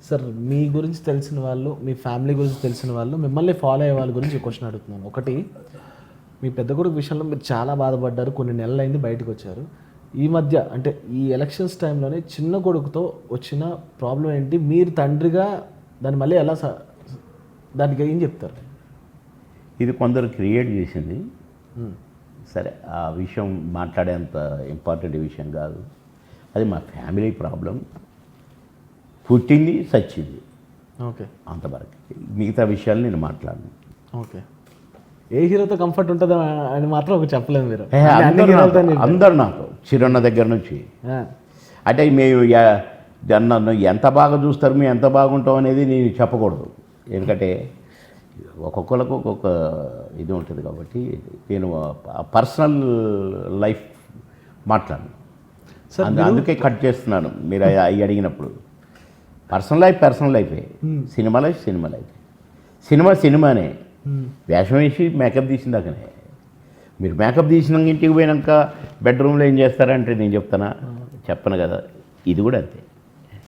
Sir మీ గురించి తెలిసిన వాళ్ళు, మీ ఫ్యామిలీ గురించి తెలిసిన వాళ్ళు, మిమ్మల్ని ఫాలో అయ్యే వాళ్ళ గురించి క్వశ్చన్ అడుగుతున్నాను. ఒకటి, మీ పెద్ద కొడుకు విషయంలో మీరు చాలా బాధపడ్డారు, కొన్ని నెలలు అయింది బయటకు వచ్చారు. ఈ మధ్య అంటే ఈ ఎలక్షన్స్ టైంలోనే చిన్న కొడుకుతో వచ్చిన ప్రాబ్లం ఏంటి, మీరు తండ్రిగా దాన్ని మళ్ళీ ఎలా దానికి ఏం చెప్తారు? ఇది కొందరు క్రియేట్ చేసింది. సరే, ఆ విషయం మాట్లాడేంత ఇంపార్టెంట్ విషయం కాదు. అది మా ఫ్యామిలీ ప్రాబ్లం. పుట్టింది చచ్చింది, ఓకే, అంతవరకు. మిగతా విషయాలు నేను మాట్లాడను. ఓకే. ఏ హీరోతో కంఫర్ట్ ఉంటుందో అని మాత్రం ఒక చెప్పలేదు మీరు. అందరు నాకు చిరున్న దగ్గర నుంచి అంటే మేము నన్ను ఎంత బాగా చూస్తారు, మేము ఎంత బాగుంటాం అనేది నేను చెప్పకూడదు. ఎందుకంటే ఒక్కొక్కరికి ఒక్కొక్క ఇది ఉంటుంది కాబట్టి నేను పర్సనల్ లైఫ్ మాట్లాడను. అందుకే కట్ చేస్తున్నాను మీరు అవి అడిగినప్పుడు. పర్సనల్ లైఫే, సినిమా లైఫ్. సినిమానే. వేషం వేసి మేకప్ తీసిందాకనే. మీరు మేకప్ తీసినాక ఇంటికి పోయినాక బెడ్రూమ్లో ఏం చేస్తారంటే నేను చెప్తానా? చెప్పను కదా. ఇది కూడా అంతే.